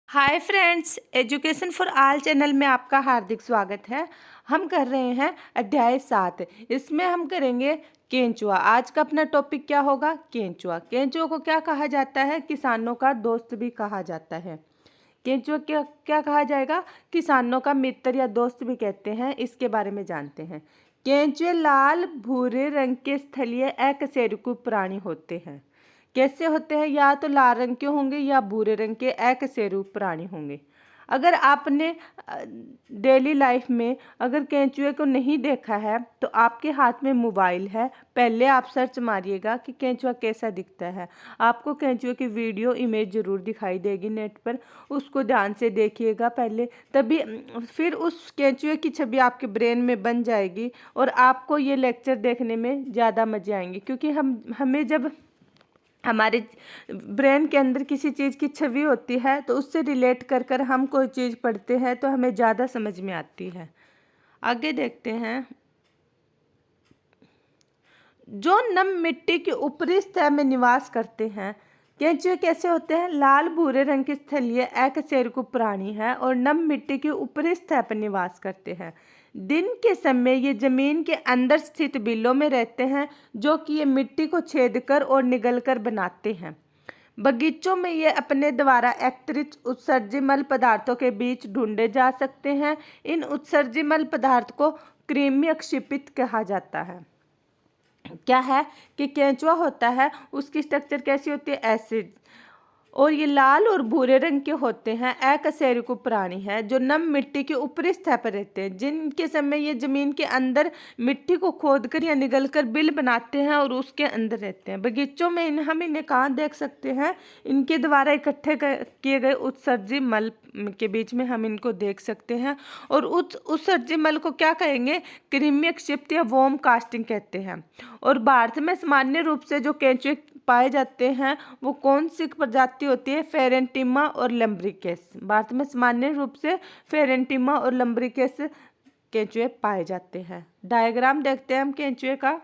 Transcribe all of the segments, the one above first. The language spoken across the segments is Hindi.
Hi friends, education for all channel में आपका हार्दिक स्वागत है। हम कर रहे हैं अध्याय 7। इसमें हम करेंगे केंचुआ। आज का अपना टॉपिक क्या होगा? केंचुआ। केंचुआ को क्या कहा जाता है? किसानों का दोस्त भी कहा जाता है। केंचुआ क्या क्या कहा जाएगा? किसानों का मित्र या दोस्त भी कहते हैं। इसके बारे में जानते हैं। केंचुए लाल भूरे रंग के स्थलीय अकशेरुकी प्राणी होते हैं। कैसे होते हैं? या तो लाल रंग के होंगे या भूरे रंग के अकशेरुकी प्राणी होंगे। अगर आपने डेली लाइफ में अगर केंचुए को नहीं देखा है तो आपके हाथ में मोबाइल है, पहले आप सर्च मारिएगा कि केंचुआ कैसा दिखता है। आपको केंचुए की वीडियो इमेज ज़रूर दिखाई देगी नेट पर, उसको ध्यान से देखिएगा पहले, तभी फिर उस केंचुए की छवि आपके ब्रेन में बन जाएगी और आपको ये लेक्चर देखने में ज़्यादा मज़े आएंगे। क्योंकि हमें जब हमारे ब्रेन के अंदर किसी चीज़ की छवि होती है तो उससे रिलेट कर कर हम कोई चीज़ पढ़ते हैं तो हमें ज़्यादा समझ में आती है। आगे देखते हैं। जो नम मिट्टी की ऊपरी सतह में निवास करते हैं। केंचुए कैसे होते हैं? लाल भूरे रंग के स्थलीय अकशेरुकी प्राणी है और नम मिट्टी की ऊपरी सतह पर निवास करते हैं। दिन के समय ये जमीन के अंदर स्थित बिलों में रहते हैं, जो कि ये मिट्टी को छेद कर और निगल कर बनाते हैं। बगीचों में ये अपने द्वारा एकत्रित उत्सर्जी मल पदार्थों के बीच ढूंढे जा सकते हैं। इन उत्सर्जी मल पदार्थ को कृमि अक्षिपित कहा जाता है। क्या है कि केंचुआ होता है, उसकी स्ट्रक्चर कैसी होती है? एसिड। और ये लाल और भूरे रंग के होते हैं। अकशेरुकी प्राणी है जो नम मिट्टी के ऊपरी सतह पर रहते हैं। जिनके समय ये जमीन के अंदर मिट्टी को खोदकर या निगलकर बिल बनाते हैं और उसके अंदर रहते हैं। बगीचों में हम इन्हें कहाँ देख सकते हैं? इनके द्वारा इकट्ठे किए गए उत्सर्जी मल के बीच में हम इनको देख सकते हैं। और उस उत्सर्जी मल को क्या कहेंगे? कृमि अक्षिप्त या वोम कास्टिंग कहते हैं। और भारत में सामान्य रूप से जो केंचुए पाए जाते हैं वो कौन सी प्रजाति होती है? फेरेंटिमा और लम्ब्रिकेस। भारत में सामान्य रूप से फेरेंटिमा और लम्ब्रिकेस केंचुए पाए जाते हैं। डायग्राम देखते हैं हम केंचुए का।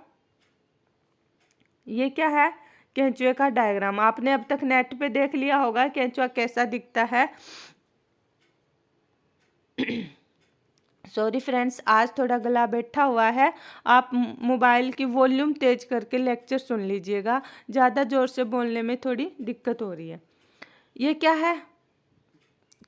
ये क्या है? केंचुए का डायग्राम आपने अब तक नेट पे देख लिया होगा केंचुआ कैसा दिखता है। सॉरी फ्रेंड्स, आज थोड़ा गला बैठा हुआ है। आप मोबाइल की वॉल्यूम तेज करके लेक्चर सुन लीजिएगा, ज़्यादा ज़ोर से बोलने में थोड़ी दिक्कत हो रही है। ये क्या है?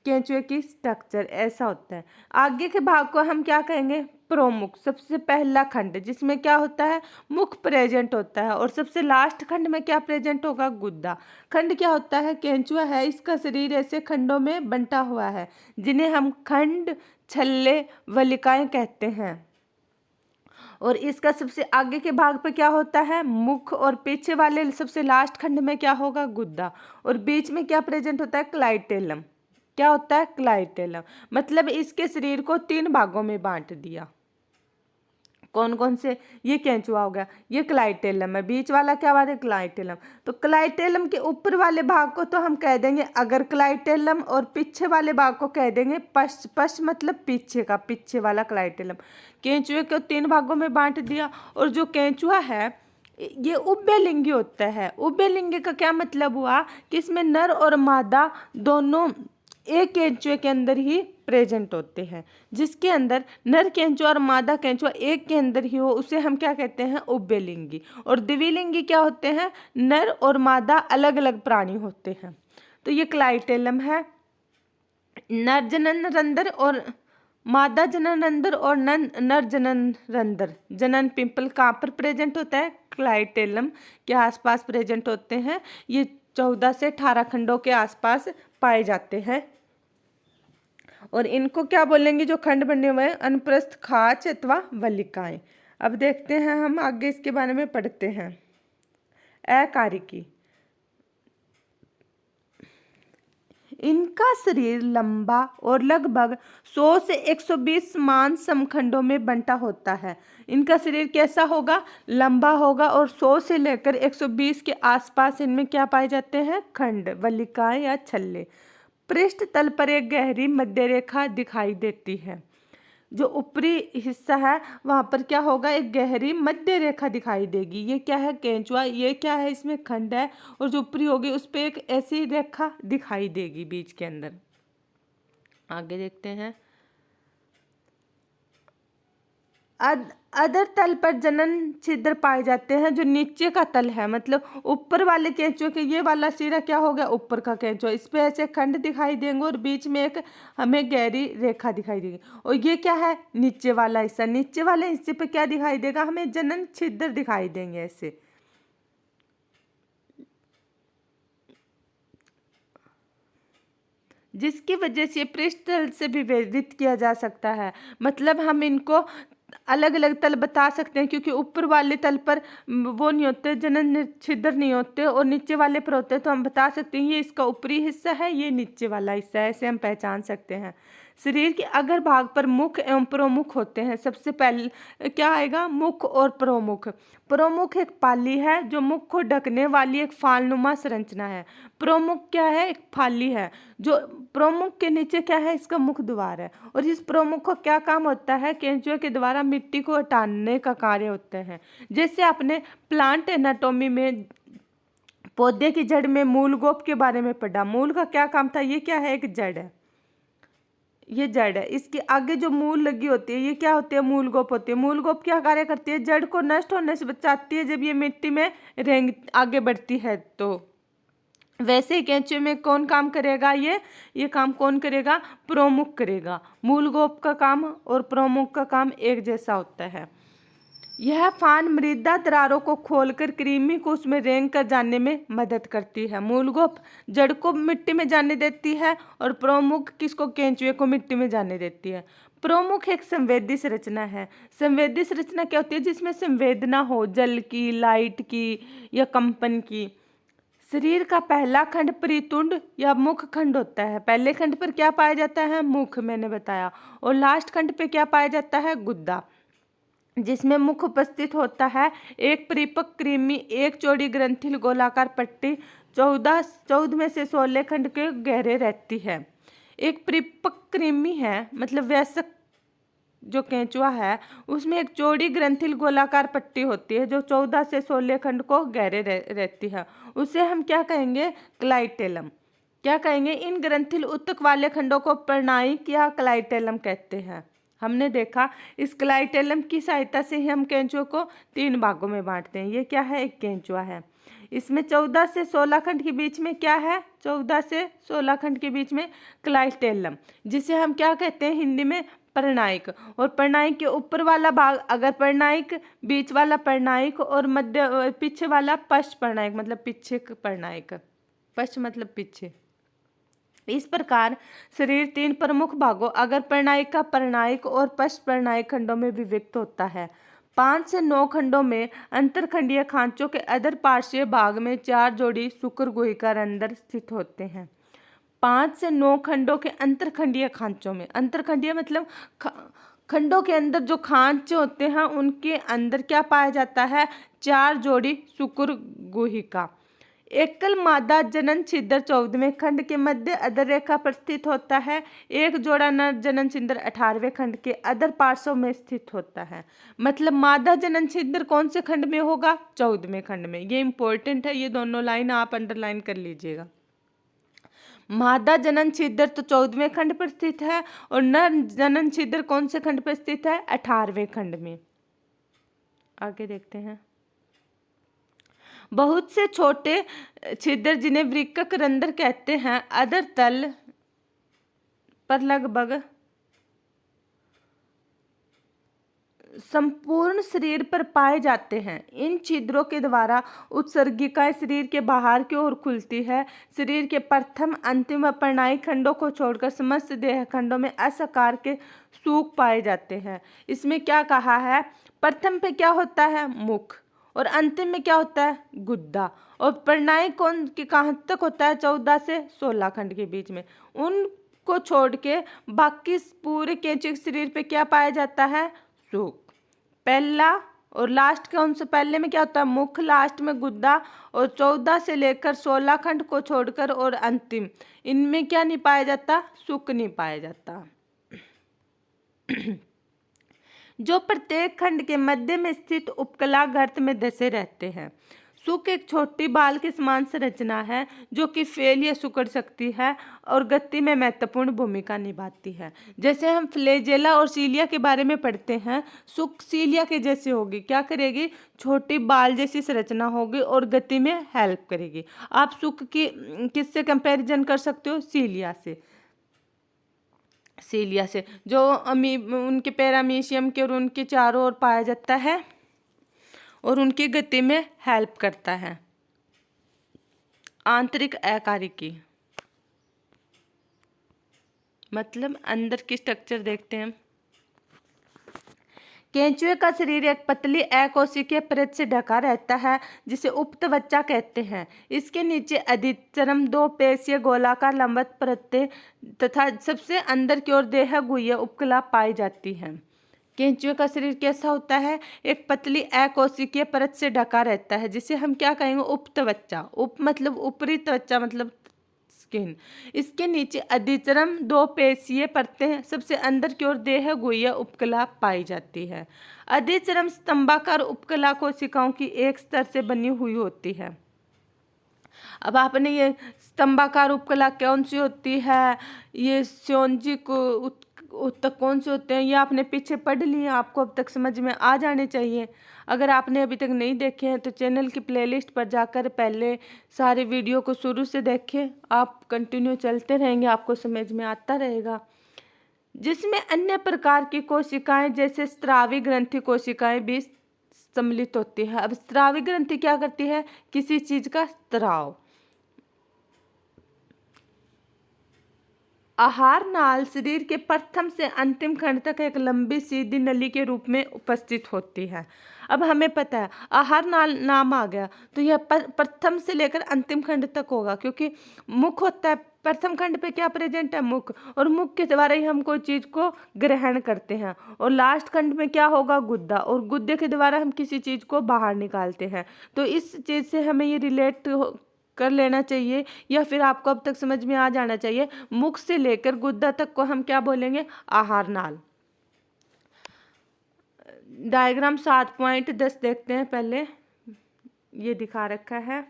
केंचुए की स्ट्रक्चर ऐसा होता है। आगे के भाग को हम क्या कहेंगे? प्रमुख। सबसे पहला खंड जिसमें क्या होता है? मुख प्रेजेंट होता है। और सबसे लास्ट खंड में क्या प्रेजेंट होगा? गुद्दा। खंड क्या होता है? केंचुआ है, इसका शरीर ऐसे खंडों में बंटा हुआ है जिन्हें हम खंड, छल्ले, वलिकाएं कहते हैं। और इसका सबसे आगे के भाग पे क्या होता है? मुख। और पीछे वाले सबसे लास्ट खंड में क्या होगा? गुद्दा। और बीच में क्या प्रेजेंट होता है? क्लाइटेलम। क्या होता है? क्लाइटेलम। मतलब इसके शरीर को 3 भागों में बांट दिया। कौन कौन से? ये केंचुआ हो गया, ये क्लाइटेलम है, बीच वाला क्या बात है? क्लाइटेलम। तो क्लाइटेलम के ऊपर वाले भाग को तो हम कह देंगे अगर क्लाइटेलम, और पीछे वाले भाग को कह देंगे पश्च। पश्च मतलब पीछे का, पीछे वाला क्लाइटेलम। केंचुए को 3 भागों में बांट दिया। और जो केंचुआ है ये उभयलिंगी होता है। उभयलिंगी का क्या मतलब हुआ? कि इसमें नर और मादा दोनों एक केंचुए के अंदर ही प्रेजेंट होते हैं। जिसके अंदर नर केंचुआ और मादा केंचुआ एक के अंदर ही हो उसे हम क्या कहते हैं? उभयलिंगी। और द्विलिंगी क्या होते हैं? नर और मादा अलग अलग प्राणी होते हैं। तो ये क्लाइटेलम है। नर जनन रंध्र और मादा जनन रंध्र और नर जनन रंध्र, जनन पिंपल कहाँ पर प्रेजेंट होता है? क्लाइटेलम के आसपास प्रेजेंट होते हैं। ये 14 से 18 खंडों के आसपास पाए जाते हैं। और इनको क्या बोलेंगे? जो खंड बने हुए हैं, अनुप्रस्थ, खाच अथवा वलिकाएं। अब देखते हैं हम आगे इसके बारे में पढ़ते हैं। अकारिकी। इनका शरीर लंबा और लगभग 100 से 120 समान समखंडों में बंटा होता है। इनका शरीर कैसा होगा? लंबा होगा और 100 से लेकर 120 के आसपास इनमें क्या पाए जाते हैं? खंड, वलिकाएं या छल्ले। पृष्ठ तल पर एक गहरी मध्य रेखा दिखाई देती है। जो ऊपरी हिस्सा है वहां पर क्या होगा? एक गहरी मध्य रेखा दिखाई देगी। ये क्या है? केंचुआ। ये क्या है? इसमें खंड है। और जो ऊपरी होगी उस पर एक ऐसी रेखा दिखाई देगी बीच के अंदर। आगे देखते हैं। अधर तल पर जनन छिद्र पाए जाते हैं, जो नीचे का तल है, मतलब ऊपर वाले केंचुए के ये वाला सिरा क्या हो गया, ऊपर का केंचुआ, इस पे ऐसे खंड दिखाई देंगे और बीच में एक हमें गहरी रेखा दिखाई देगी। और ये क्या है, नीचे वाला हिस्सा, नीचे वाले हिस्से पे क्या दिखाई देगा, हमें जनन छिद्र दिखाई देंगे ऐसे, जिसकी वजह से पृष्ठ तल से विभेदित किया जा सकता है। मतलब हम इनको अलग अलग तल बता सकते हैं, क्योंकि ऊपर वाले तल पर वो नहीं होते, जनन छिद्र नहीं होते, और नीचे वाले पर होते हैं, तो हम बता सकते हैं ये इसका ऊपरी हिस्सा है, ये नीचे वाला हिस्सा है, ऐसे हम पहचान सकते हैं। शरीर के अगर भाग पर मुख एवं प्रमुख होते हैं। सबसे पहले क्या आएगा, मुख और प्रमुख। प्रमुख एक पाली है जो मुख को ढकने वाली एक फालनुमा संरचना है। प्रमुख क्या है, एक फाली है, जो प्रमुख के नीचे क्या है, इसका मुख द्वार है। और इस प्रमुख को क्या काम होता है, केंचुए के द्वारा मिट्टी को हटाने का कार्य होते हैं। जैसे आपने प्लांट एनाटॉमी में पौधे की जड़ में मूलगोप के बारे में पढ़ा। मूल का क्या काम था, ये क्या है, एक जड़ है, ये जड़ है, इसके आगे जो मूल लगी होती है ये क्या होती है, मूलगोप होती है। मूलगोप क्या कार्य करती है, जड़ को नष्ट होने से बचाती है जब ये मिट्टी में रेंग आगे बढ़ती है। तो वैसे ही केंचुए में कौन काम करेगा, ये काम कौन करेगा, प्रमुख करेगा। मूलगोप का काम और प्रमुख का काम एक जैसा होता है। यह फान मृदा दरारों को खोलकर कृमि को उसमें रेंग कर जाने में मदद करती है। मूलगोप जड़ को मिट्टी में जाने देती है और प्रमुख किसको, केंचुए को मिट्टी में जाने देती है। प्रमुख एक संवेदी संरचना है। संवेदी संरचना क्या होती है, जिसमें संवेदना हो, जल की, लाइट की या कंपन की। शरीर का पहला खंड परितुंड या मुख खंड होता है। पहले खंड पर क्या पाया जाता है, मुख, मैंने बताया। और लास्ट खंड पे क्या पाया जाता है, गुद्दा, जिसमें मुख उपस्थित होता है। एक परिपक्व कृमि एक चौड़ी ग्रंथिल गोलाकार पट्टी 14 में से 16 खंड के गहरे रहती है। एक परिपक्व कृमि है, मतलब वयस्क जो केंचुआ है उसमें एक चौड़ी ग्रंथिल गोलाकार पट्टी होती है जो 14 से 16 खंड को गहरे रहती है। उसे हम क्या कहेंगे, क्लाइटेलम। क्या कहेंगे, इन ग्रंथिल उत्तक वाले खंडों को पर्णाइक या क्लाइटेलम कहते हैं। हमने देखा इस क्लाइटेलम की सहायता से ही हम केंचुए को 3 भागों में बांटते हैं। ये क्या है, एक केंचुआ है, इसमें 14 से 16 खंड के बीच में क्या है, 14 से 16 खंड के बीच में क्लाइटेलम, जिसे हम क्या कहते हैं हिंदी में, पर्णाइक। और पर्णाइक के ऊपर वाला भाग अगर पर्णाइक, बीच वाला पर्णाइक और मध्य पीछे वाला पश्च पर्णाइक, मतलब पीछे पर्णाइक, पश्च मतलब पीछे। इस प्रकार शरीर 3 प्रमुख भागों अगर पर्णाइक का पर्णाइक और पश्च पर्णाइक खंडों में विभक्त होता है। 5 से 9 खंडों में अंतरखंडीय खांचों के अधर पार्श्वीय भाग में 4 जोड़ी शुक्र गुहिका अंदर स्थित होते हैं। 5 से 9 खंडों के अंतरखंडीय खांचों में, अंतरखंडीय मतलब खंडों के अंदर जो खांच होते हैं उनके अंदर क्या पाया जाता है, 4 जोड़ी शुक्र गुहिका। एकल मादा जनन छिद्र 14वें खंड के मध्य अधर रेखा पर स्थित होता है। एक जोड़ा नर जनन छिद्र 18वें खंड के अधर पार्श्व में स्थित होता है। मतलब मादा जनन छिद्र कौन से खंड में होगा, 14वें खंड में। ये इंपॉर्टेंट है, ये दोनों लाइन आप अंडरलाइन कर लीजिएगा। मादा जनन छिद्र तो 14वें खंड पर स्थित है और नर जनन छिद्र कौन से खंड पर स्थित है, 18वें खंड में। आगे देखते हैं। बहुत से छोटे छिद्र जिन्हें वृक्क रंध्र कहते हैं अधर तल पर लगभग संपूर्ण शरीर पर पाए जाते हैं। इन छिद्रों के द्वारा उत्सर्गिकाएं शरीर के बाहर की ओर खुलती है। शरीर के प्रथम, अंतिम व पर्णाइक खंडों को छोड़कर समस्त देह खंडों में असकार के सूख पाए जाते हैं। इसमें क्या कहा है, प्रथम पे क्या होता है, मुख, और अंतिम में क्या होता है, गुद्दा। और पर्णाइक कौन की कहाँ तक होता है, 14 से 16 खंड के बीच में। उनको छोड़ के बाकी पूरे केंचुए शरीर पे क्या पाया जाता है, सूख। पहला और लास्ट कौन से, पहले में क्या होता है, मुख, लास्ट में गुद्दा, और 14 से लेकर 16 खंड को छोड़कर और अंतिम, इनमें क्या नहीं पाया जाता, सुख नहीं पाया जाता। जो प्रत्येक खंड के मध्य में स्थित उपकला गर्त में धसे रहते हैं। शुक एक छोटी बाल के समान संरचना है जो कि फैल या सिकुड़ सकती है और गति में महत्वपूर्ण भूमिका निभाती है। जैसे हम फ्लैजेला और सीलिया के बारे में पढ़ते हैं, शुक सीलिया के जैसे होगी, क्या करेगी, छोटी बाल जैसी संरचना होगी और गति में हेल्प करेगी। आप शुक की किससे कंपैरिजन कर सकते हो, सीलिया से। सीलिया से जो उनके पैरामीशियम के और उनके चारों ओर पाया जाता है और उनकी गति में हेल्प करता है। आंतरिक अकारिकी मतलब अंदर की स्ट्रक्चर देखते हैं। केंचुए का शरीर एक पतली अकोशिकीय परत से ढका रहता है जिसे उपत्वचा कहते हैं। इसके नीचे अधिचर्म, दो पेशीय गोलाकार लंबवत परतें तथा सबसे अंदर की ओर देह गुह्य उपकला पाई जाती है। केंचुए का शरीर कैसा होता है, एक पतली अकोशिकीय परत से ढका रहता है जिसे हम क्या कहेंगे, उपत्वचा। उप मतलब ऊपरी, त्वचा मतलब स्किन। इसके नीचे अधिचर्म, दो पेशीय परतें, सबसे अंदर की ओर देह गुह्य उपकला पाई जाती है। अधिचर्म स्तंभाकार उपकला कोशिकाओं की एक स्तर से बनी हुई होती है। अब आपने ये स्तंभाकार उपकला कौन सी होती है, ये स्योंजिक उत्तक कौन से होते हैं, ये आपने पीछे पढ़ लिए, आपको अब तक समझ में आ जाने चाहिए। अगर आपने अभी तक नहीं देखे हैं तो चैनल की प्लेलिस्ट पर जाकर पहले सारे वीडियो को शुरू से देखें, आप कंटिन्यू चलते रहेंगे, आपको समझ में आता रहेगा। जिसमें अन्य प्रकार की कोशिकाएं जैसे स्रावी ग्रंथि कोशिकाएं भी सम्मिलित होती है। अब स्रावी ग्रंथि क्या करती है, किसी चीज का स्राव। आहार नाल शरीर के प्रथम से अंतिम खंड तक एक लंबी सीधी नली के रूप में उपस्थित होती है। अब हमें पता है आहार नाल नाम आ गया तो यह प्रथम से लेकर अंतिम खंड तक होगा, क्योंकि मुख होता है, प्रथम खंड पे क्या प्रेजेंट है, मुख, और मुख के द्वारा ही हम कोई चीज को ग्रहण करते हैं। और लास्ट खंड में क्या होगा, गुद्दा, और गुद्दे के द्वारा हम किसी चीज को बाहर निकालते हैं। तो इस चीज से हमें ये रिलेट कर लेना चाहिए, या फिर आपको अब तक समझ में आ जाना चाहिए, मुख से लेकर गुद्दा तक को हम क्या बोलेंगे, आहार नाल। डायग्राम 7.10 देखते हैं। पहले ये दिखा रखा है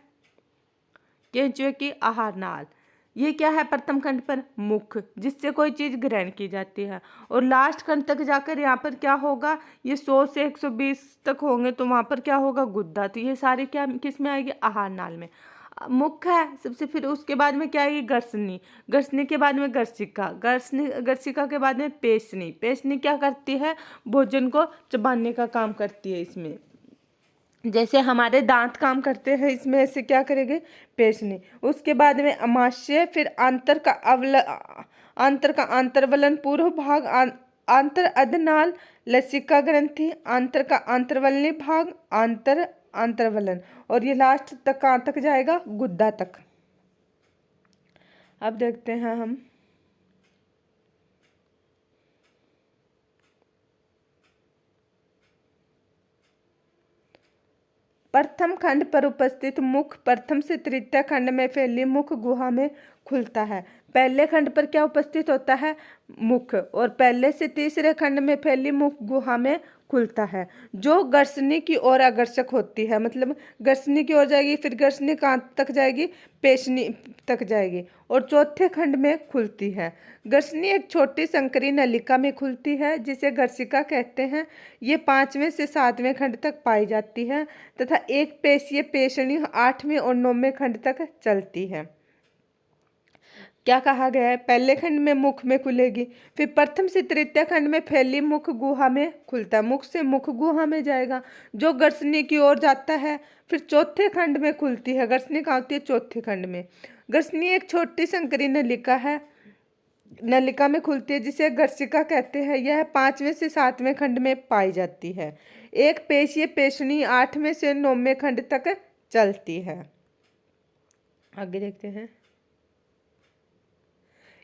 केंचुए की आहार नाल। ये क्या है, प्रथम खंड पर मुख, जिससे कोई चीज ग्रहण की जाती है, और लास्ट खंड तक जाकर यहाँ पर क्या होगा, ये 100 से 120 तक होंगे तो वहां पर क्या होगा, गुद्दा। तो ये सारी क्या किस में आएगी, आहार नाल में। मुख है सबसे, फिर उसके बाद में क्या आएगी, गर्सनी, गर्सनी के बाद में गर्सिका, गर्सिका के बाद में पेशनी, पेशनी क्या करती है, भोजन को चबाने का काम करती है। इसमें जैसे हमारे दांत काम करते हैं, इसमें ऐसे क्या करेंगे, पेशनी। उसके बाद में अमाशय, फिर आंतर का आंतरवलन पूर्व भाग, आंतर अधनाल, लसिका ग्रंथि, आंतर का आंतरवलनी भाग, आंतरवलन, और ये लास्ट तक कहाँ तक जाएगा, गुद्दा तक। अब देखते हैं हम प्रथम खंड पर उपस्थित मुख प्रथम से तृतीय खंड में फैली मुख गुहा में खुलता है। पहले खंड पर क्या उपस्थित होता है, मुख, और पहले से तीसरे खंड में फैली मुख गुहा में खुलता है, जो गर्सनी की ओर आकर्षक होती है। मतलब गर्सनी की ओर जाएगी, फिर गर्सनी कहाँ तक जाएगी, पेशनी तक जाएगी, और चौथे खंड में खुलती है। गर्सनी एक छोटी संकरी नलिका में खुलती है जिसे गर्सिका कहते हैं। ये 5वें से 7वें खंड तक पाई जाती है तथा एक पेशीय पेशनी 8वें और 9वें खंड तक चलती है। क्या कहा गया है, पहले खंड में मुख में खुलेगी, फिर प्रथम से तृतीय खंड में फैली मुख गुहा में खुलता है, मुख से मुख गुहा में जाएगा जो गर्सनी की ओर जाता है। फिर चौथे खंड में खुलती है, गर्सनी कहाँ होती है, चौथे खंड में। गर्सनी एक छोटी संकरी नलिका है, नलिका में खुलती है जिसे गर्सिका कहते हैं। यह 5वें से 7वें खंड में पाई जाती है। एक पेशीय पेशनी 8वें से 9वें खंड तक चलती है। आगे देखते हैं।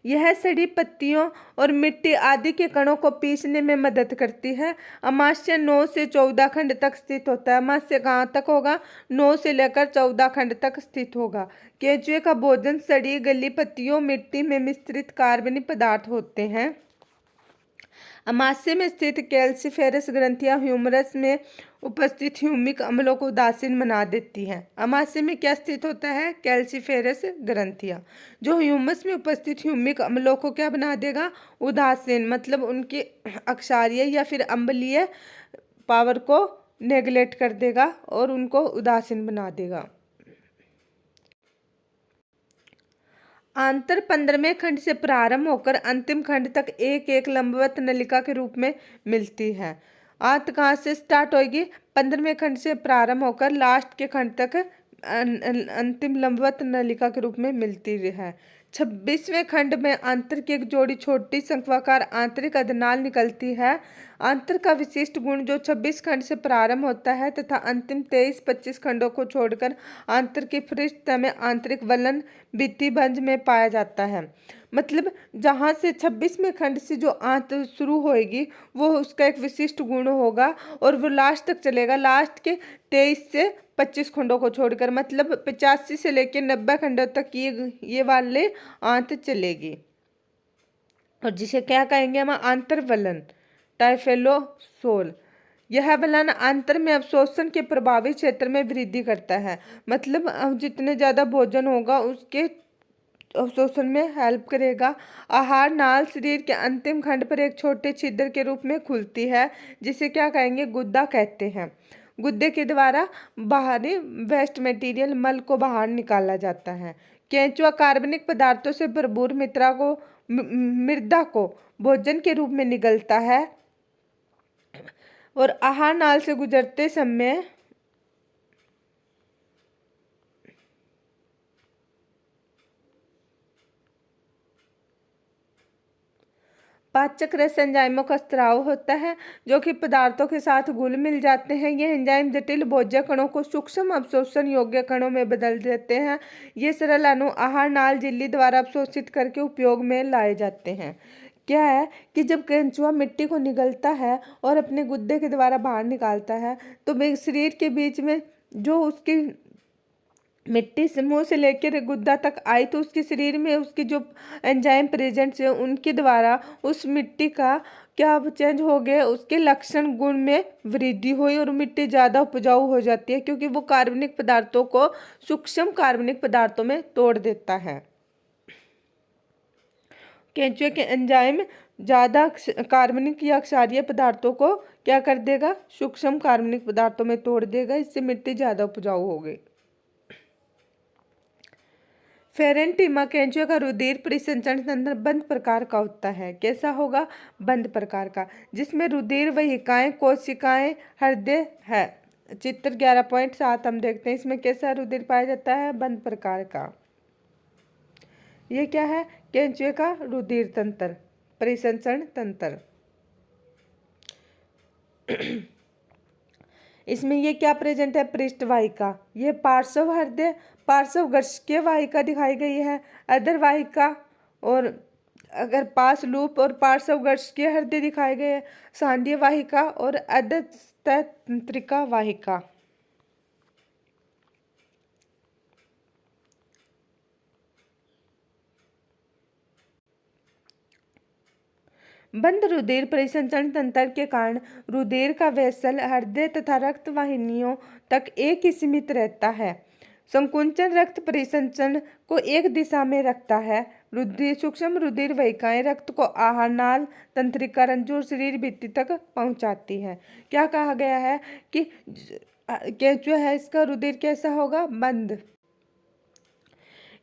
यह सड़ी पत्तियों और मिट्टी आदि के कणों को पीसने में मदद करती है। अमाशय 9 से 14 खंड तक स्थित होता है। अमाशय कहाँ तक होगा, 9 से लेकर 14 खंड तक स्थित होगा। केंचुए का भोजन सड़ी गली पत्तियों, मिट्टी में मिश्रित कार्बनिक पदार्थ होते हैं। अमाशय में स्थित कैल्सिफेरस ग्रंथियां ह्यूमरस में उपस्थित ह्यूमिक अम्लों को उदासीन बना देती हैं। अमाशय में क्या स्थित होता है? कैल्सिफेरस ग्रंथियां, जो ह्यूमस में उपस्थित ह्यूमिक अम्लों को क्या बना देगा? उदासीन, मतलब उनकी अक्षारीय या फिर अम्लीय पावर को नेगलेक्ट कर देगा और उनको उदासीन बना देगा। आंतर 15वें खंड से प्रारंभ होकर अंतिम खंड तक एक एक लंबवत नलिका के रूप में मिलती है। आंत कहाँ से स्टार्ट होगी? 15वें खंड से प्रारंभ होकर लास्ट के खंड तक अंतिम लंबवत नलिका के रूप में मिलती है। 26वें खंड में आंतर की एक जोड़ी छोटी शंक्वाकार आंतरिक अधनाल निकलती है। आंतर का विशिष्ट गुण जो 26 खंड से प्रारंभ होता है तथा अंतिम 23-25 खंडों को छोड़कर आंतर की पृष्ठतः में आंतरिक वलन भित्तिभंज में पाया जाता है। मतलब जहाँ से 26वें खंड से जो आंत शुरू होएगी वो उसका एक विशिष्ट गुण होगा और वो लास्ट तक चलेगा, लास्ट के 23 से 25 खंडों को छोड़कर, मतलब 85 से लेकर 90 खंडों तक ये वाले आंत चलेगी। और जिसे क्या कहेंगे हम? आंतरवलन, टाइफेलोसोल। यह वलन आंतर में अवशोषण के प्रभावी क्षेत्र में वृद्धि करता है, मतलब जितने ज़्यादा भोजन होगा उसके अवशोषण में हेल्प करेगा। आहार नाल शरीर के अंतिम खंड पर एक छोटे छिद्र के रूप में खुलती है, जिसे क्या कहेंगे? गुद्दा कहते हैं। गुद्दे के द्वारा बाहरी वेस्ट मटेरियल मल को बाहर निकाला जाता है। केंचुआ कार्बनिक पदार्थों से भरपूर मृदा को भोजन के रूप में निगलता है और आहार नाल से गुजरते समय पाचक रस एंजाइमों का स्राव होता है जो कि पदार्थों के साथ घुल मिल जाते हैं। ये एंजाइम जटिल भोज्य कणों को सूक्ष्म अवशोषण योग्य कणों में बदल देते हैं। ये सरल अणु आहार नाल झिल्ली द्वारा अवशोषित करके उपयोग में लाए जाते हैं। क्या है कि जब केंचुआ मिट्टी को निगलता है और अपने गुद्दे के द्वारा बाहर निकालता है तो शरीर के बीच में जो उसकी मिट्टी से मुंह से लेकर गुद्दा तक आई तो उसके शरीर में उसकी जो एंजाइम प्रेजेंट है उनके द्वारा उस मिट्टी का क्या चेंज हो गया, उसके लक्षण गुण में वृद्धि हुई और मिट्टी ज़्यादा उपजाऊ हो जाती है, क्योंकि वो कार्बनिक पदार्थों को सूक्ष्म कार्बनिक पदार्थों में तोड़ देता है। केंचुए के एंजाइम ज़्यादा कार्बनिक या क्षारीय पदार्थों को क्या कर देगा? सूक्ष्म कार्बनिक पदार्थों में तोड़ देगा। इससे मिट्टी ज़्यादा उपजाऊ हो गई। फेरेंटीमा केंचुए का रुधिर परिसंचरण तंत्र बंद प्रकार का होता है। कैसा होगा? बंद प्रकार का, जिसमें रुधिर वाहिकाएं कोशिकाएं हृदय है। चित्र 11.7 हम देखते हैं, इसमें कैसा रुधिर पाया जाता है? बंद प्रकार का। ये क्या है? केंचुए का रुधिर तंत्र, परिसंचरण तंत्र। इसमें ये क्या प्रेजेंट है? पृष्ठ वाहिका। ये पार्श्व हृदय, पार्श्व घर्षकीय वाहिका दिखाई गई है, अधर वाहिका, और अगर पास लूप और पार्श्व घर्षकीय हृदय दिखाए गए हैं, सांध्य वाहिका और अधस्तंत्रिका वाहिका। बंद रुधिर परिसंचरण तंत्र के कारण रुधिर का वेसल हृदय तथा रक्त वाहिनियों तक एक ही सीमित रहता है। संकुंचन रक्त परिसंचरण को एक दिशा में रखता है। रुधिर सूक्ष्म रुधिर वाहिकाएं रक्त को आहार नाल, तंत्रिका रज्जु और शरीर भित्ति तक पहुंचाती है। क्या कहा गया है कि केंचुआ है, इसका रुधिर कैसा होगा? बंद।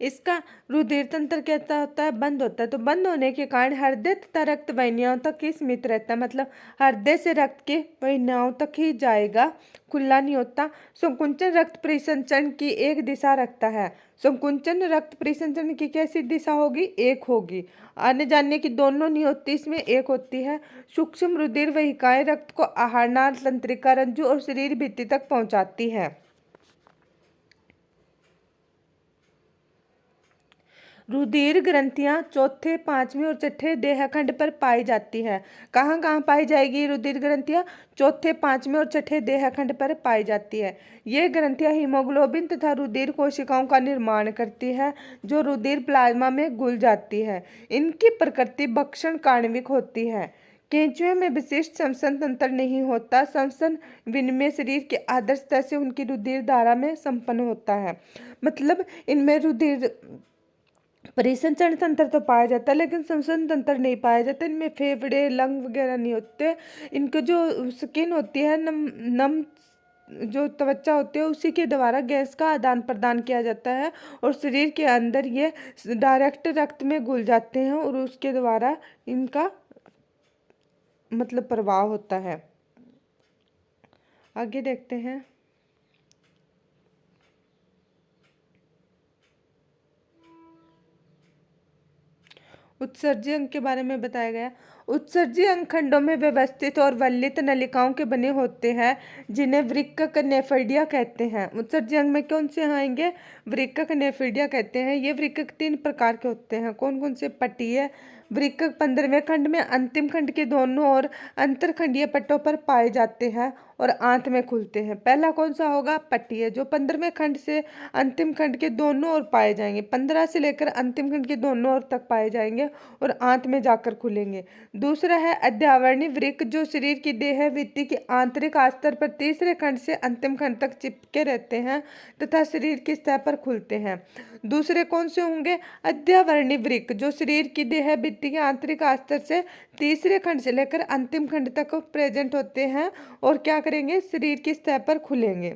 इसका रुधिर तंत्र कैसा होता है? बंद होता है। तो बंद होने के कारण हृदय तथा रक्त वाहिनियों तक ही सीमित रहता है, मतलब हृदय से रक्त के वाहिनियों तक ही जाएगा, खुला नहीं होता। संकुंचन रक्त परिसंचरण की एक दिशा रखता है। संकुंचन रक्त परिसंचरण की कैसी दिशा होगी? एक होगी। आने जाने की दोनों नहीं होती, इसमें एक होती है। सूक्ष्म रुधिर वाहिकाएं रक्त को आहार नाल, तंत्रिका रज्जु और शरीर भित्ति तक पहुंचाती है। रुधिर ग्रंथियां चौथे, पांचवें और छठे देहखंड पर पाई जाती है। कहाँ कहाँ पाई जाएगी रुधिर ग्रंथियां? चौथे, पांचवें और छठे देहखंड पर पाई जाती है। ये ग्रंथियां हीमोग्लोबिन तथा रुधिर कोशिकाओं का निर्माण करती है, जो रुधिर प्लाज्मा में घुल जाती है। इनकी प्रकृति भक्षण कार्णविक होती है। केंचुए में विशिष्ट श्वसन तंत्र नहीं होता। श्वसन विनिमय शरीर के आदर्शता से उनकी रुधिर धारा में संपन्न होता है। मतलब इनमें रुधिर परिसंचरण तंत्र तो पाया जाता है लेकिन श्वसन तंत्र नहीं पाया जाता। इनमें फेफड़े लंग वगैरह नहीं होते। इनके जो स्किन होती है नम जो त्वचा होती है उसी के द्वारा गैस का आदान प्रदान किया जाता है और शरीर के अंदर ये डायरेक्ट रक्त में घुल जाते हैं और उसके द्वारा इनका मतलब प्रवाह होता है। आगे देखते हैं। उत्सर्जी अंग के बारे में बताया गया। उत्सर्जी अंग खंडों में व्यवस्थित और वल्लित नलिकाओं के बने होते हैं जिन्हें वृक्क नेफिडिया कहते हैं। उत्सर्जी अंग में कौन से आएंगे? वृक्क नेफिडिया कहते हैं। ये वृक्क 3 प्रकार के होते हैं। कौन कौन से? पट्टीय वृक्क 15वें खंड में अंतिम खंड के दोनों और अंतरखंडीय पट्टों पर पाए जाते हैं और आंत में खुलते हैं। पहला कौन सा होगा? पट्टीय, जो 15वें खंड से अंतिम खंड के दोनों ओर पाए जाएंगे। 15 से लेकर अंतिम खंड के दोनों ओर तक पाए जाएंगे और आंत में जाकर खुलेंगे। दूसरा है अध्यावरणी वृक्क, जो शरीर की देह भित्ति के आंतरिक अस्तर पर तीसरे खंड से अंतिम खंड तक चिपके रहते हैं तथा शरीर की सतह पर खुलते हैं। दूसरे कौन से होंगे? अध्यावरणी वृक्क, जो शरीर की देह भित्ति के आंतरिक अस्तर से तीसरे खंड से लेकर अंतिम खंड तक प्रेजेंट होते हैं और क्या करेंगे? शरीर की सतह पर खुलेंगे।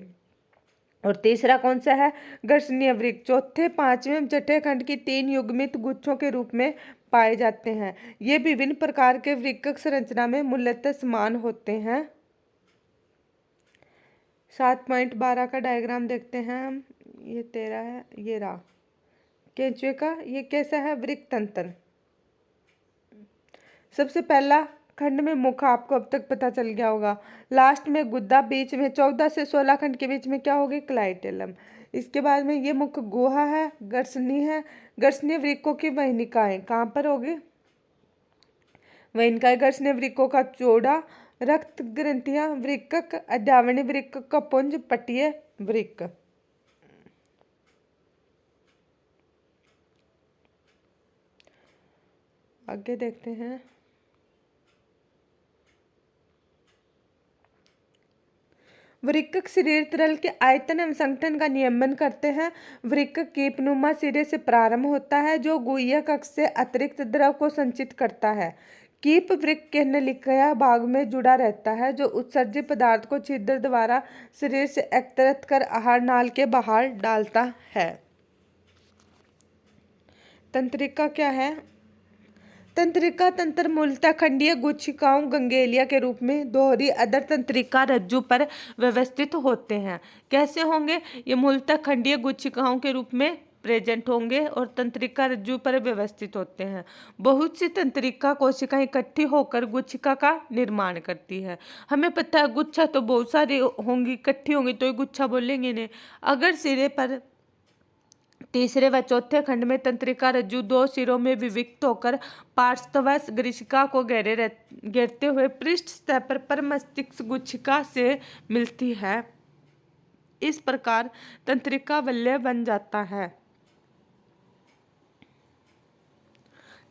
और तीसरा कौन सा है? घर्षणीय वृक्क, चौथे पांचवें छठे खंड की 3 युग्मित गुच्छों के रूप में पाए जाते हैं। ये विभिन्न प्रकार के वृक्क संरचना में मूलतः समान होते हैं। 7.12 का डायग्राम देखते हैं हम। ये 13 है, ये रहा केंचुए का। ये कैसा है? वृक्क तंत्र। सबसे पहला खंड में मुख, आपको अब तक पता चल गया होगा। लास्ट में गुद्दा, बीच में 14 से 16 खंड के बीच में क्या होगी? क्लाइटेलम। इसके बाद में ये मुख गुहा है, घर्षणी है। घर्षणीय वृक्कों की वहनिकाएं कहाँ पर होगी? वहनिकाएं घर्षणीय वृक्कों का चौड़ा, रक्त ग्रंथियां वृक्क, अध्यावरणी वृक्क का पुंज, पट्टीय वृक्क। आगे देखते हैं। वृक्क शरीर तरल के आयतन एवं संगठन का नियमन करते हैं। वृक्क कीपनुमा सिरे से प्रारंभ होता है जो गुह्य कक्ष से अतिरिक्त द्रव को संचित करता है। कीप वृक्क के नलिका भाग में जुड़ा रहता है जो उत्सर्जित पदार्थ को छिद्र द्वारा शरीर से एकत्रित कर आहार नाल के बाहर डालता है। तंत्रिका क्या है? तंत्रिका तंत्र मूलतः खंडीय गुच्छिकाओं गंगेलिया के रूप में दोहरी अधर तंत्रिका रज्जु पर व्यवस्थित होते हैं। कैसे होंगे? ये मूलतः खंडीय गुच्छिकाओं के रूप में प्रेजेंट होंगे और तंत्रिका रज्जु पर व्यवस्थित होते हैं। बहुत सी तंत्रिका कोशिकाएं इकट्ठी होकर गुच्छिका का निर्माण करती है। हमें पता है गुच्छा तो बहुत सारी होंगी, इकट्ठी होंगी तो ये गुच्छा बोलेंगे नहीं। अगर सिरे पर तीसरे व चौथे खंड में तंत्रिका रज्जु 2 सिरों में विविक्त होकर पार्श्ववश गृशिका को घेरते हुए पृष्ठ सतह पर परमस्तिष्क गुच्छिका से मिलती है, इस प्रकार तंत्रिका वलय बन जाता है।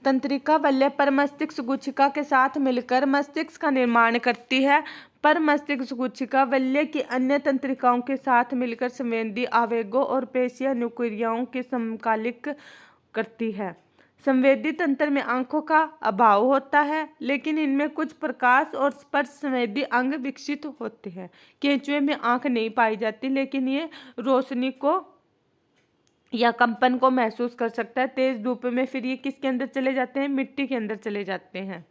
तंत्रिका वलय परमस्तिष्क गुच्छिका के साथ मिलकर मस्तिष्क का निर्माण करती है। परमस्तिष्क गुच्छिका वलय की अन्य तंत्रिकाओं के साथ मिलकर संवेदी आवेगों और पेशीय अनुक्रियाओं के समकालिक करती है। संवेदी तंत्र में आंखों का अभाव होता है लेकिन इनमें कुछ प्रकाश और स्पर्श संवेदी अंग विकसित होते हैं। केंचुए में आंख नहीं पाई जाती लेकिन ये रोशनी को या कंपन को महसूस कर सकता है। तेज धूप में फिर ये किसके अंदर चले जाते हैं? मिट्टी के अंदर चले जाते हैं।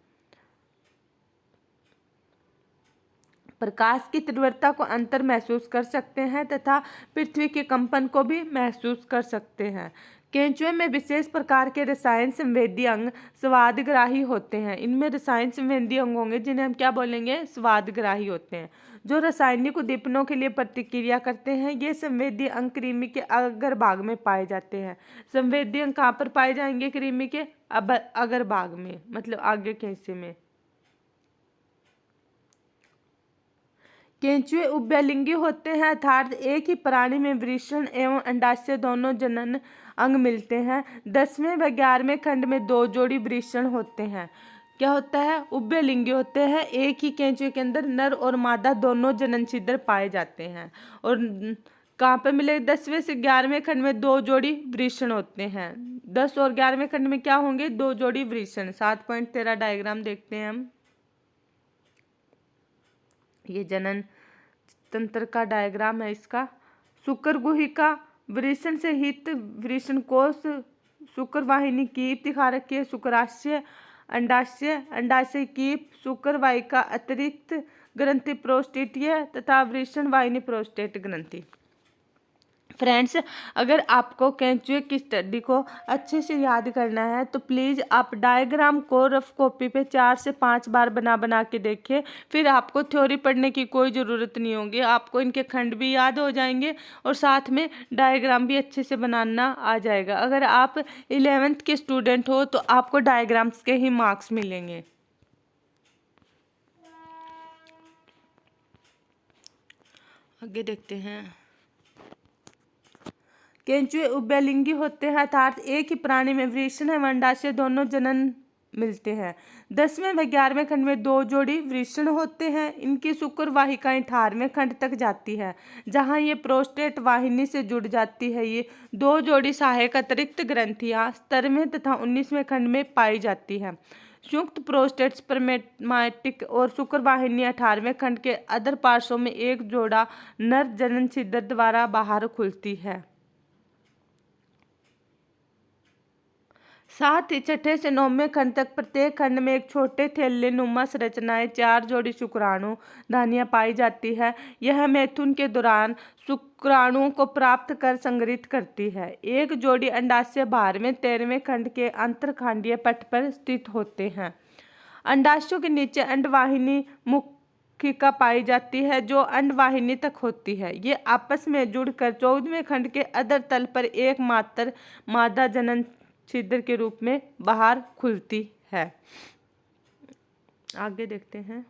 प्रकाश की तीव्रता को अंतर महसूस कर सकते हैं तथा पृथ्वी के कंपन को भी महसूस कर सकते हैं। केंचुए में विशेष प्रकार के रसायन संवेदी अंग स्वादग्राही होते हैं। इनमें रसायन संवेदी अंग होंगे जिन्हें हम क्या बोलेंगे? स्वादग्राही होते हैं, जो रासायनिक उद्दीपनों के लिए प्रतिक्रिया करते हैं। ये संवेदी अंग कृमि के अग्र भाग में पाए जाते हैं। संवेदी अंग कहाँ पर पाए जाएंगे? कृमि के अग्र भाग में, मतलब आगे के हिस्से में। केंचुए उभयलिंगी होते हैं अर्थात एक ही प्राणी में वृषण एवं अंडाशय दोनों जनन अंग मिलते हैं। 10वें व 11वें खंड में 2 जोड़ी वृषण होते हैं। क्या होता है, उभयलिंगी होते हैं। एक ही केंचुए के अंदर नर और मादा दोनों जनन छिद्र पाए जाते हैं। और कहाँ पे मिले, 10वें से 11वें खंड में 2 जोड़ी वृषण होते हैं। 10 और 11वें खंड में क्या होंगे, 2 जोड़ी वृषण। 7.13 डायग्राम देखते हैं हम। ये जनन तंत्र का डायग्राम है इसका। शुक्र गुहिका, वृषण से हित वृषण कोश, शुक्र वाहिनी कीप दिखा रखी है, शुक्राशय, अंडाशय, अंडाशय कीप, शुक्र वाहिका अतिरिक्त ग्रंथि प्रोस्टेटीय तथा वृषण वाहिनी प्रोस्टेट ग्रंथि। फ्रेंड्स, अगर आपको केंचुए की स्टडी को अच्छे से याद करना है तो प्लीज़ आप डायग्राम को रफ कॉपी पे 4 से 5 बार बना के देखिए। फिर आपको थ्योरी पढ़ने की कोई ज़रूरत नहीं होगी, आपको इनके खंड भी याद हो जाएंगे और साथ में डायग्राम भी अच्छे से बनाना आ जाएगा। अगर आप 11th के स्टूडेंट हो तो आपको डायग्राम्स के ही मार्क्स मिलेंगे। आगे देखते हैं। केंचुए उभयलिंगी होते हैं, अर्थात एक ही प्राणी में वृषण एवं अंडाशय दोनों जनन मिलते हैं। 10वें व 11वें खंड में 2 जोड़ी वृषण होते हैं। इनकी शुक्र वाहिका 18वें खंड तक जाती है, जहां ये प्रोस्टेट वाहिनी से जुड़ जाती है। ये 2 जोड़ी सहायक अतिरिक्त ग्रंथियां 17वें तथा 19वें खंड में पाई जाती है। संयुक्त प्रोस्टेट स्पर्मेटिक और शुक्र वाहिनी 18वें खंड के अधर पार्श्वों में एक जोड़ा नर जनन छिद्र द्वारा बाहर खुलती है। साथ ही 6ठे से 9वें खंड तक प्रत्येक खंड में एक छोटे थैले नुमा संरचनाएं 4 जोड़ी शुक्राणु धानियां पाई जाती है। यह मैथुन के दौरान शुक्राणुओं को प्राप्त कर संग्रहित करती है। एक जोड़ी अंडाशय बाहर में 13वें खंड के अंतरखंडीय पट पर स्थित होते हैं। अंडाशयों के नीचे अंडवाहिनी मुखिका पाई जाती है जो अंडवाहिनी तक होती है। ये आपस में जुड़कर 14वें खंड के अधर तल पर एकमात्र मादा जनन छिद्र के रूप में बाहर खुलती है। आगे देखते हैं।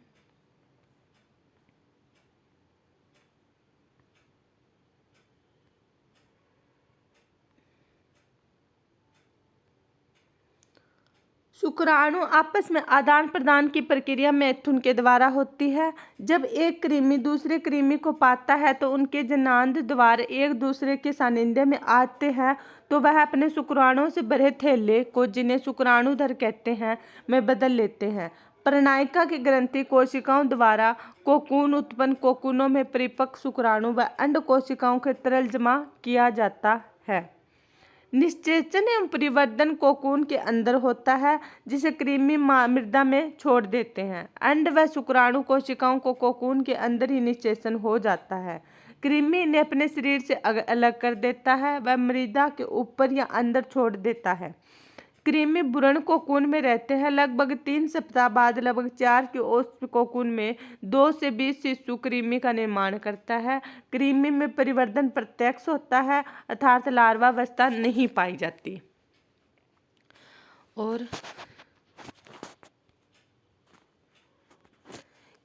शुक्राणु आपस में आदान प्रदान की प्रक्रिया मैथुन के द्वारा होती है। जब एक कृमि दूसरे कृमि को पाता है तो उनके जनांध द्वार एक दूसरे के सानिध्य में आते हैं तो वह अपने शुक्राणुओं से भरे थैले को, जिन्हें शुक्राणुधर कहते हैं, में बदल लेते हैं। प्रणायिका की ग्रंथि कोशिकाओं द्वारा कोकून उत्पन्न कोकूनों में परिपक्व शुक्राणु व अंड कोशिकाओं के तरल जमा किया जाता है। निषेचन एवं परिवर्धन कोकून के अंदर होता है, जिसे कृमि मृदा में छोड़ देते हैं। अंड व शुक्राणु कोशिकाओं को कोकून के अंदर ही निषेचन हो जाता है। कृमि इन्हें अपने शरीर से अलग कर देता है व मृदा के ऊपर या अंदर छोड़ देता है। कृमि भ्रूण कोकून में रहते हैं। लगभग 3 सप्ताह बाद लगभग 4 के औसत कोकून में 2 से 20 शिशु कृमि का निर्माण करता है। कृमि में परिवर्तन प्रत्यक्ष होता है, अर्थात लार्वावस्था नहीं पाई जाती। और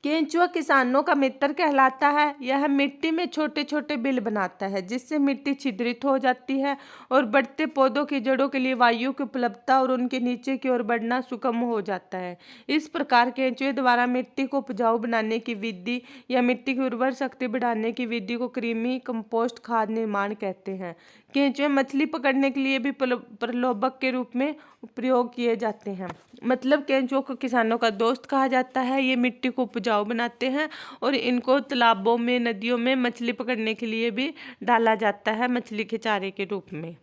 केंचुआ किसानों का मित्र कहलाता है। यह मिट्टी में छोटे छोटे बिल बनाता है, जिससे मिट्टी छिद्रित हो जाती है और बढ़ते पौधों की जड़ों के लिए वायु की उपलब्धता और उनके नीचे की ओर बढ़ना सुगम हो जाता है। इस प्रकार केंचुए द्वारा मिट्टी को उपजाऊ बनाने की विधि या मिट्टी की उर्वर शक्ति बढ़ाने की विधि को कृमि कंपोस्ट खाद निर्माण कहते हैं। केंचुए मछली पकड़ने के लिए भी प्रलोभक के रूप में प्रयोग किए जाते हैं। मतलब केंचुओं को किसानों का दोस्त कहा जाता है। ये मिट्टी को उपजाऊ बनाते हैं और इनको तालाबों में, नदियों में मछली पकड़ने के लिए भी डाला जाता है, मछली के चारे के रूप में।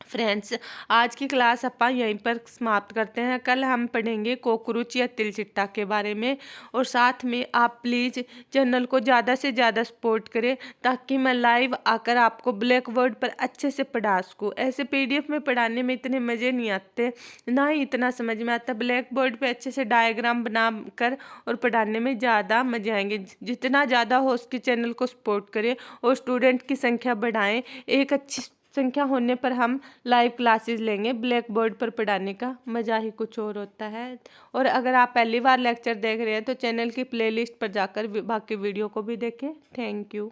फ्रेंड्स, आज की क्लास अपन यहीं पर समाप्त करते हैं। कल हम पढ़ेंगे कॉकरोच या तिलचिट्टा के बारे में। और साथ में आप प्लीज़ चैनल को ज़्यादा से ज़्यादा सपोर्ट करें, ताकि मैं लाइव आकर आपको ब्लैक बोर्ड पर अच्छे से पढ़ा सकूँ। ऐसे PDF में पढ़ाने में इतने मज़े नहीं आते, ना ही इतना समझ में आता। ब्लैक बोर्ड पर अच्छे से डायग्राम बना कर और पढ़ाने में ज़्यादा मज़े आएंगे। जितना ज़्यादा हो उसके चैनल को सपोर्ट करें और स्टूडेंट की संख्या बढ़ाएँ। एक अच्छी संख्या होने पर हम लाइव क्लासेस लेंगे। ब्लैक बोर्ड पर पढ़ाने का मज़ा ही कुछ और होता है। और अगर आप पहली बार लेक्चर देख रहे हैं तो चैनल की प्लेलिस्ट पर जाकर बाकी वीडियो को भी देखें। Thank you.